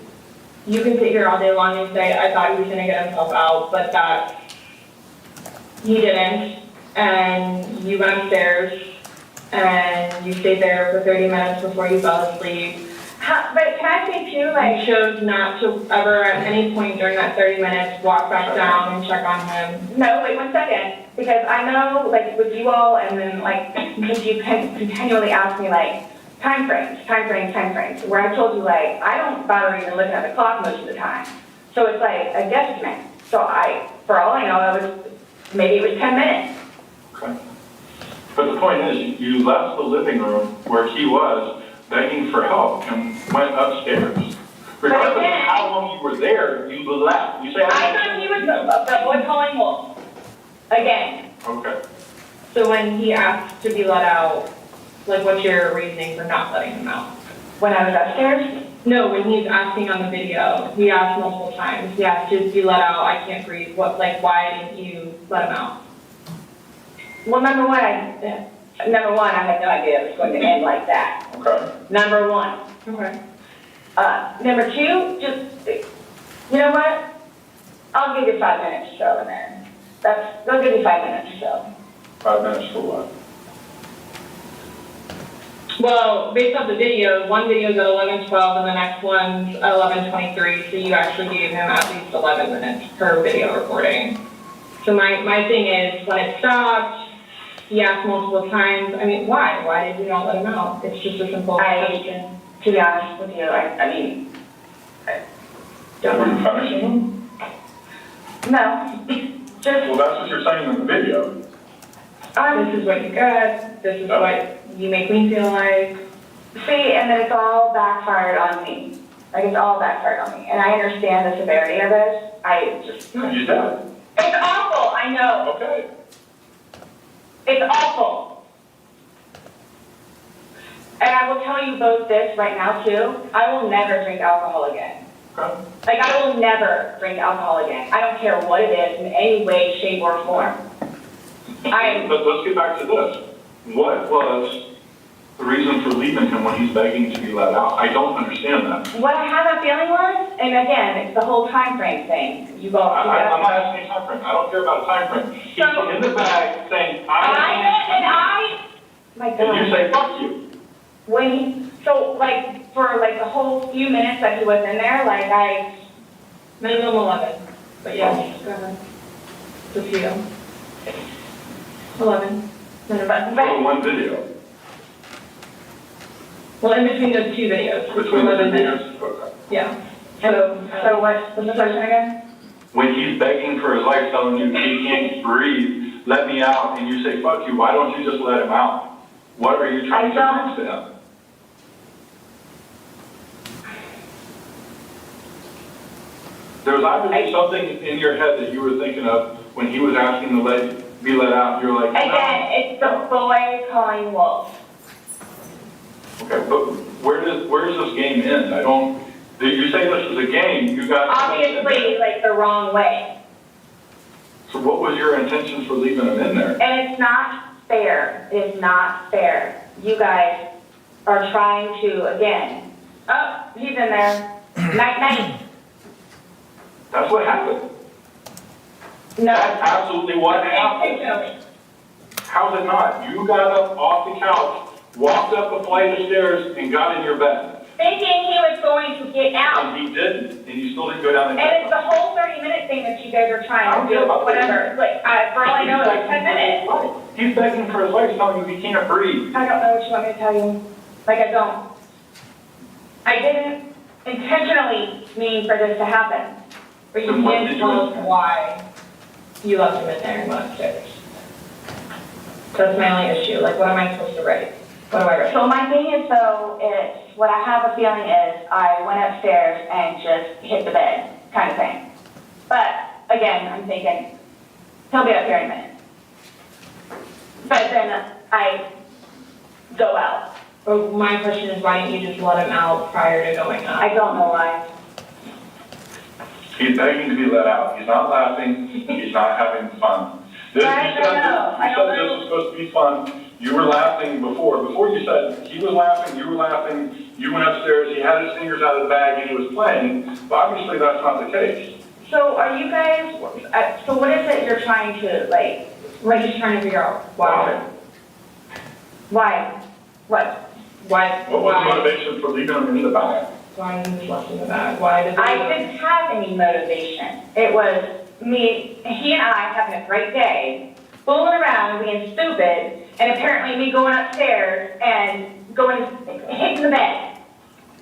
can sit here all day long and say, I thought he was gonna get himself out, but that, he didn't, and you went upstairs, and you stayed there for 30 minutes before you fell asleep. But can I say too, like, You chose not to ever at any point during that 30 minutes walk back down and check on him. no, wait 1 second, because I know, like, with you all, and then, like, because you continually ask me, like, time frames, where I told you, like, I don't bother even looking at the clock most of the time. So it's like a guesstimate. So for all I know, maybe it was 10 minutes. Okay. But the point is, you left the living room where he was begging for help and went upstairs. Regardless of how long you were there, you left. You say, I thought he was the boy calling wolf. Again. Okay. So when he asked to be let out, like, what's your reasoning for not letting him out? When I was upstairs, No, when he's asking on the video, he asked multiple times, he asked to be let out, I can't breathe, why didn't you let him out? well, number one, I had no idea it was going to end like that. Okay. Number one. Okay. Number two, just, you know what? I'll give you 5 minutes or so in there. They'll give you 5 minutes or so. 5 minutes for what? Well, based off the video, one video's at 11:12 and the next one's at 11:23, so you actually gave him at least 11 minutes per video recording. So my thing is, when it stopped, he asked multiple times, I mean, why? Why did you not let him out? It's just a simple question. To be honest with you, I mean, Were you punishing him? no. Just, Well, that's what you're saying in the video. This is what you got, this is what you make me feel like. see, and then it's all backfired on me. Like, it's all backfired on me. And I understand the severity of it. You did. It's awful, I know. Okay. It's awful. And I will tell you both this right now, too. I will never drink alcohol again. Okay. Like, I will never drink alcohol again. I don't care what it is in any way, shape, or form. But let's get back to this. What was the reason for leaving him when he's begging to be let out? I don't understand that. What I have a feeling was, and again, it's the whole time frame thing. I'm not asking a time frame. I don't care about a time frame. He's in the bag saying, my God. and you say, fuck you. For the whole few minutes that he was in there, Minimum 11, but yes, go ahead. Just you. 11. For one video. Well, in between those two videos, which were Between the 11 two minutes. videos? Okay. Yeah. so what's the question again? When he's begging for his life, telling you he can't breathe, let me out, and you say, fuck you, why don't you just let him out? What are you trying to prove to him? There was obviously something in your head that you were thinking of when he was asking to be let out. You were like, no. Again, it's the boy calling wolf. Okay, but where does this game end? Did you say this is a game? You got Obviously, the wrong way. So what was your intentions for leaving him in there? And it's not fair. It is not fair. You guys are trying to, again, oh, he's in there. Night. That's what happened. No. That's absolutely what happened. Intentionally. How's it not? You got up off the couch, walked up a flight of stairs, and got in your bed. Thinking he was going to get out. And he didn't, and you still didn't go down the And it's the whole 30-minute thing that you guys are trying to do, whatever. For all I know, 10 minutes. He's begging for his life, telling you he can't breathe. I don't know what you want me to tell you. I don't. I didn't intentionally mean for this to happen. But you can't tell us why you left him in there and went upstairs. That's my only issue. What am I supposed to write? What do I write? So my thing is, what I have a feeling is I went upstairs and just hit the bed, kind of thing. But again, I'm thinking, he'll be up here in a minute. but then I go out. But my question is, why didn't you just let him out prior to going up? I don't know why. He's begging to be let out. He's not laughing. He's not having fun. This, Right, you said I know. this was supposed to be fun. You were laughing before. Before you said he was laughing, you were laughing. You went upstairs. He had his fingers out of the bag and he was playing. But obviously that's not the case. So are you guys, so what is it you're trying to, like, We're just trying to figure out why. why? What? Why? What was the motivation for leaving him in the bag? Why didn't you left in the bag? Why did I didn't have any motivation. It was me, he and I having a great day, fooling around, being stupid, and apparently me going upstairs and hitting the bed,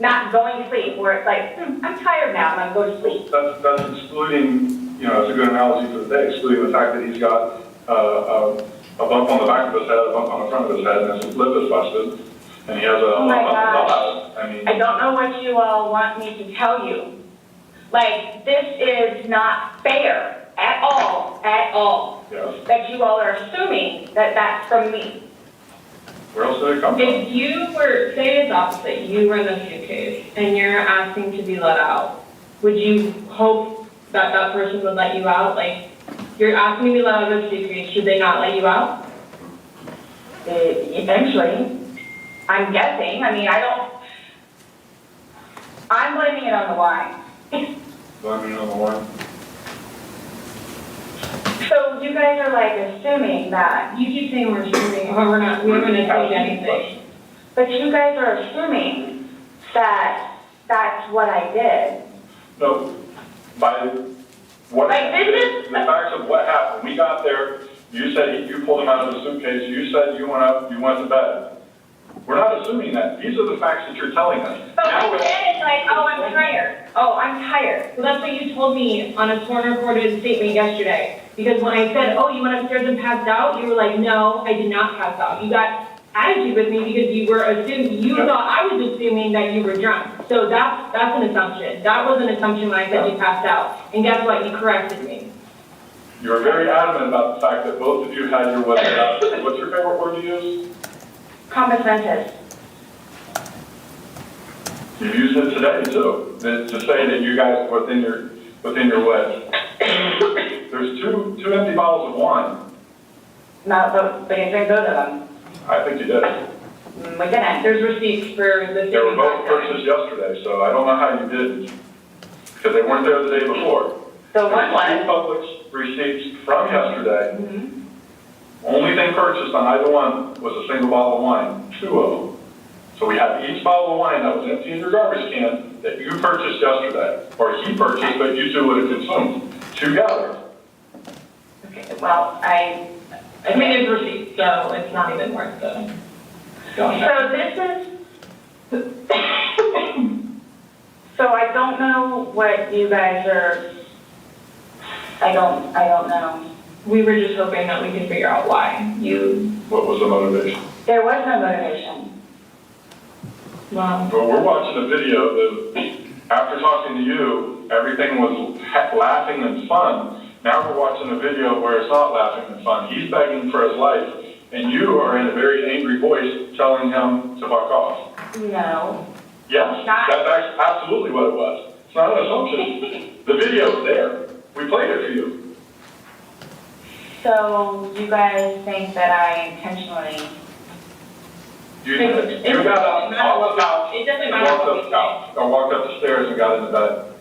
not going to sleep, where it's like, I'm tired now, I'm gonna go to sleep. That's excluding, it's a good analogy for the day, excluding the fact that he's got a bump on the back of his head, a bump on the front of his head, and his lip is busted, and he has a Oh my bump gosh. on the eye. I don't know what you all want me to tell you. Like, this is not fair at all, Yes. that you all are assuming that that's from me. Where else did it come from? If you were, say it's opposite, you were in the suitcase and you're asking to be let out, would you hope that that person would let you out? Like, you're asking to be let out of the suitcase, should they not let you out? Eventually, I'm guessing, I'm blaming it on the wine. Blaming it on the wine. So you guys are like assuming that, You keep saying we're assuming, oh, we haven't assumed anything. but you guys are assuming that that's what I did. No, by what, Like, this is- the facts of what happened. We got there, you said you pulled him out of the suitcase, you said you went up, you went to bed. We're not assuming that. These are the facts that you're telling us. But Now then it's like, oh, I'm tired. Oh, I'm tired. Well, that's what you told me on a sworn recorded statement yesterday. Because when I said, oh, you went upstairs and passed out, you were like, no, I did not pass out. You got attitude with me because you were assuming, you thought I was assuming that you were drunk. So that's an assumption. That was an assumption when I said you passed out. And guess what? You corrected me. You were very adamant about the fact that both of you had your weapons out. What's your favorite word to use? Common sense. You used it today too, to say that you guys are within your wedge. There's two empty bottles of wine. No, but you drink both of them. I think you did. We didn't. There's receipts for the They were both purchased yesterday, so I don't know how you did, because they weren't there the day before. So one There's two was, Publix receipts from yesterday. Only thing purchased on either one was a single bottle of wine, 2 of them. So we have each bottle of wine that was empty in your garbage can that you purchased yesterday, or he purchased, but you two would have consumed together. okay, well, I mean, it's receipts, so it's not even worth the going up. so this is, so I don't know what you guys are, I don't know. We were just hoping that we could figure out why you, What was the motivation? There was no motivation. well, Well, we're watching a video that, after talking to you, everything was laughing and fun. Now we're watching a video where it's not laughing and fun. He's begging for his life, and you are in a very angry voice telling him to fuck off. No. Yes, that's absolutely what it was. It's not an assumption. The video's there. We played it for you. So you guys think that I intentionally, You got up off the couch, it doesn't and matter walked what up we the couch, or walked up the stairs and got into bed.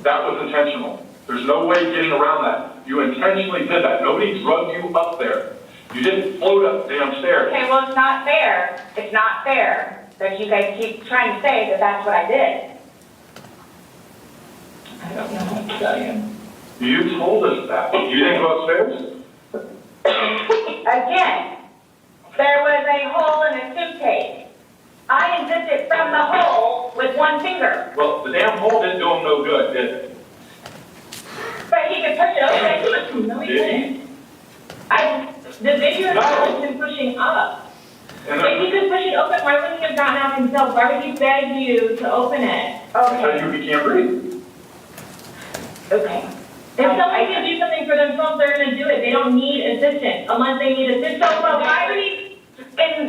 That was intentional. There's no way getting around that. You intentionally did that. Nobody drugged you up there. You didn't float up the damn stairs. okay, well, it's not fair. It's not fair that you guys keep trying to say that that's what I did. I don't know what to tell you. You told us that. You didn't go upstairs? Again, there was a hole in a suitcase. I unzipped it from the hole with one finger. Well, the damn hole didn't do him no good, did it? But he could push it open. No, he Did he? didn't. The video shows him pushing up. And If he could push it open, why wouldn't he have gotten out himself? Why would he beg you to open it? Okay. he can't breathe. Okay. If someone can do something for themselves, they're gonna do it. They They don't need assistance unless they need assistance. So why would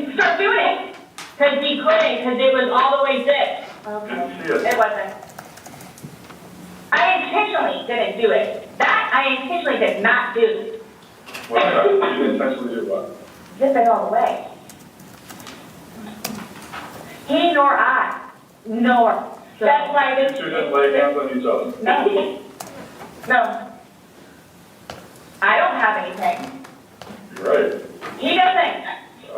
he start doing it? Because he couldn't, because it was all the way zipped. Didn't see it. It wasn't. I intentionally didn't do it. That I intentionally did not do. What's that? You didn't intentionally do what? Zip it all the way. He nor I, nor. That's why You this. two didn't lay hands on each other. No. No. I don't have anything. You're right. He doesn't.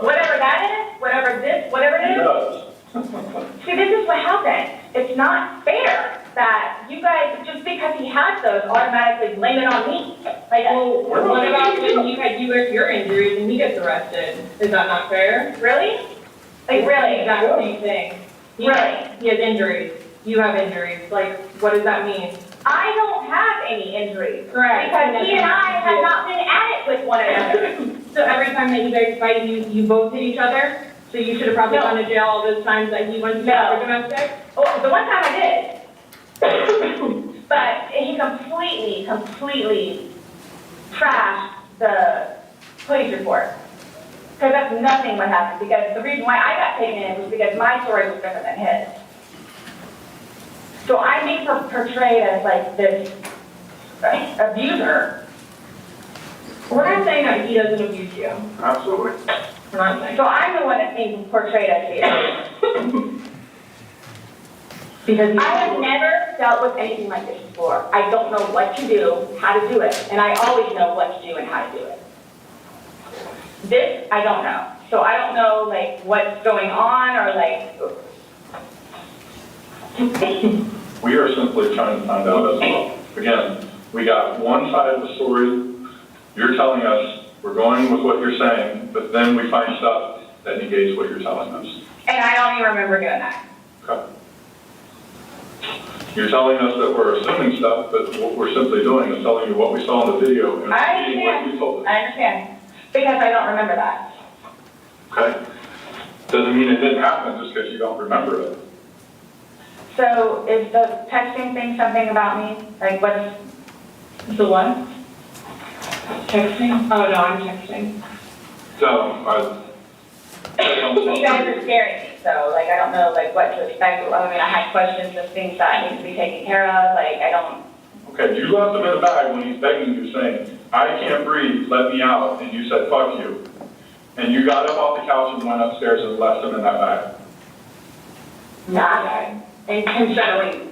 Whatever that is, whatever this, whatever He it is. does. See, this is what happened. It's not fair that you guys, just because he has those, automatically blame it on me. Like, Well, We're what not about making when you had your injuries and he gets arrested? Is that not fair? really? Like, It's the really? exact same thing. Really? He has injuries. You have injuries. Like, what does that mean? I don't have any injuries. Correct. Because he and I have not been at it with one another. So every time that you guys fight, you both hit each other? So you should have probably No. gone to jail all those times that he went to jail No. for domestic? Oh, the one time I did. But he completely trashed the police report. Because that's nothing what happened. Because the reason why I got taken in was because my story was different than his. So I'm being portrayed as like this abuser. We're not saying that he doesn't abuse you. Absolutely. We're not saying. So I'm the one that's being portrayed as the Because I have never dealt with anything like this before. I don't know what to do, how to do it, and I always know what to do and how to do it. This, I don't know. So I don't know, like, what's going on, or like, We are simply trying to find out as well. Again, we got one side of the story. You're telling us, we're going with what you're saying, but then we find stuff that negates what you're telling us. and I don't even remember doing that. Okay. You're telling us that we're assuming stuff, but what we're simply doing is telling you what we saw in the video and I repeating what you understand. told us. I understand. Because I don't remember that. Okay? Doesn't mean it didn't happen just because you don't remember it. So is the texting thing something about me? Like, what's The what? Texting? Oh, no, I'm texting. So, you guys are scaring me, so, like, I don't know, like, what to expect. I mean, I had questions of things that need to be taken care of, like, I don't. okay, you left him in the bag when he's begging you, saying, I can't breathe, let me out, and you said, fuck you. And you got up off the couch and went upstairs and left him in that bag. Not intentionally.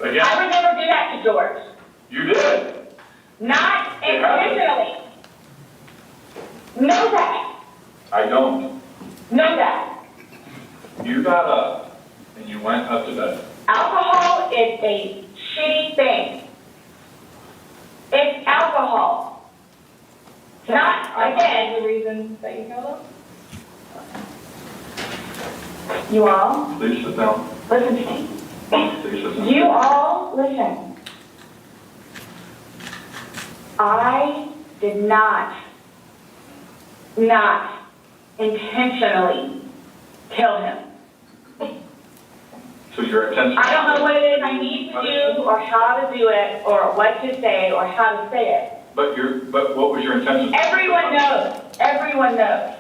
I Again, would never do that to George. you did. Not It happened. intentionally. Know that. I don't. Know that. You got up and you went up to bed. Alcohol is a shitty thing. It's alcohol. Not, again, The reason that you killed him? you all, Please sit down. listen to me. Please sit down. You all, listen. I did not intentionally kill him. So your intention. I don't know what it is I need to do, or how to do it, or what to say, or how to say it. But what was your intention? Everyone knows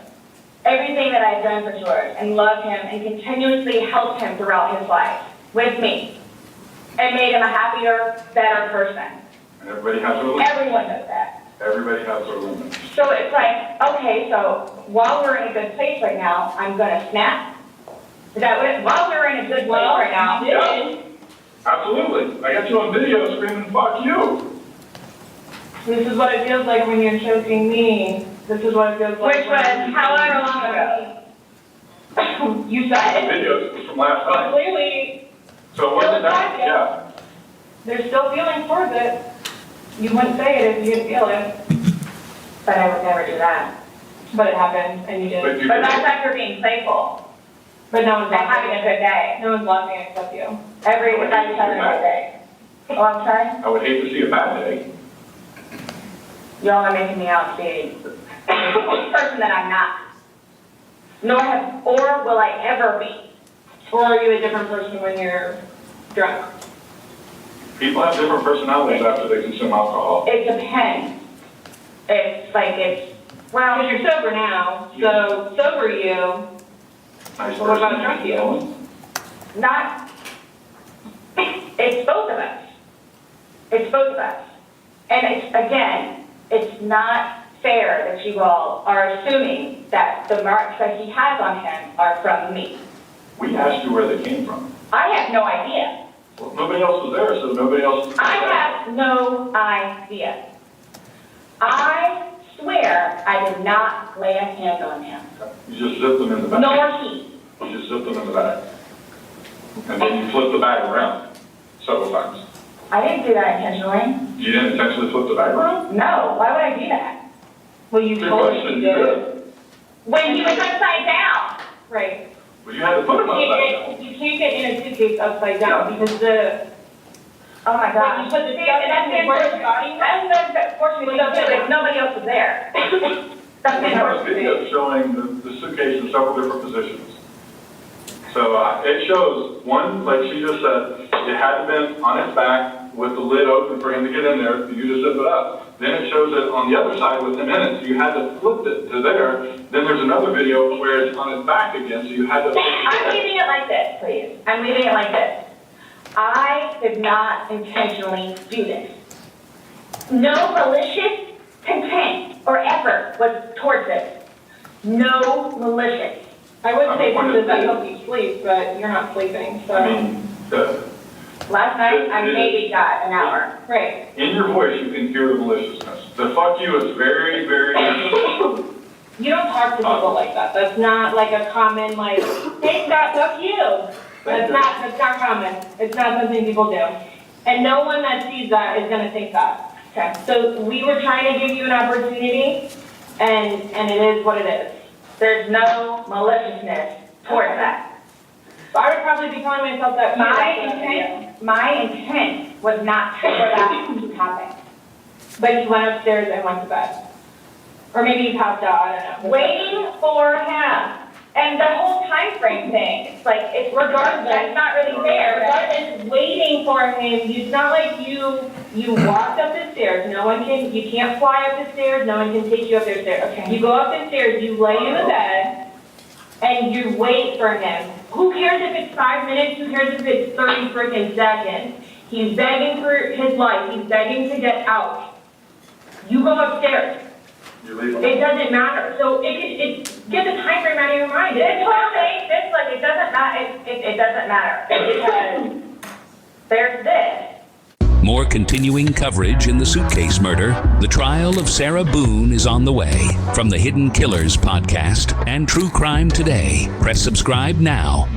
everything that I've done for George, and loved him, and continuously helped him throughout his life with me, and made him a happier, better person. And everybody has their limits. Everyone knows that. Everybody has their limits. So it's like, okay, so while we're in a good place right now, I'm gonna snap. Is that what while we're in a good place right now? Yeah. Absolutely. I got you on video screaming, fuck you. This is what it feels like when you're choking me. This is what it feels like. Which was however long ago. You The said it. videos was from last But night. clearly, So what did that, yeah. there's still feelings towards it. You wouldn't say it if you didn't feel it. But I would never do that. But it happened, and you But did. you But that's after being playful But no one's and having a laughing. good day. No one's laughing except you. Every time having a good day. Oh, I'm sorry? I would hate to see a bad day. Y'all are making me out to be a person that I'm not. Or will I ever be. Or are you a different person when you're drunk? People have different personalities after they consume alcohol. It depends. It's like well, Because you're sober now, so sober you, Nice what about person. drunk you? not, it's both of us. It's both of us. And it's not fair that you all are assuming that the marks that he has on him are from me. We asked you where they came from. I have no idea. Well, nobody else was there, so nobody else. I have no idea. I swear I did not lay a hand on him, You just zipped them in the bag. nor he. You just zipped them in the bag. And then you flipped the bag around several times. I didn't do that intentionally. You didn't intentionally flip the bag around? No, why would I do that? Well, you Good told us question, you you did. did. When he was upside down. Right. Well, you had to put them upside down. You can't get in a suitcase upside down because Oh my when you gosh. put the stuff in where the body was. That's unfortunately because nobody else was there. That's We have a unfortunate. video showing the suitcase in several different positions. So it shows, one, like she just said, it had to been on its back with the lid open for him to get in there, for you to zip it up. Then it shows it on the other side with him in it, so you had to flip it to there. Then there's another video where it's on its back again, so you had to. I'm leaving it like this, please. I'm leaving it like this. I did not intentionally do this. No malicious intent or effort was towards this. No malicious. I would say because that helps you sleep, but you're not sleeping, so. I mean, Last night, I maybe got an hour. Right. in your voice, you can hear the maliciousness. The fuck you is very, very. You don't talk to people like that. That's not like a common, like, hey, Scott, fuck you. That's not common. It's not something people do. And no one that sees that is gonna think that. Okay. So we were trying to give you an opportunity, and it is what it is. There's no maliciousness towards that. So I would probably be calling myself that. My intent was not for that to happen. But you went upstairs and went to bed. Or maybe you passed out, I don't know. Waiting for him. And the whole time frame thing, it's like, it's regardless, that's not really fair. Regardless, waiting for him, it's not like you walked up the stairs, you can't fly up the stairs, no one can take you up the stairs. Okay. You go up the stairs, you lay in the bed, and you wait for him. Who cares if it's 5 minutes, who cares if it's 30 freaking seconds? He's begging for his life, he's begging to get out. You go upstairs. You leave them. It doesn't matter. So get the time frame out of your mind. This whole thing, it doesn't matter, it doesn't matter. Because there's this. More continuing coverage in the suitcase murder. The trial of Sarah Boone is on the way. From the Hidden Killers podcast and True Crime Today. Press subscribe now.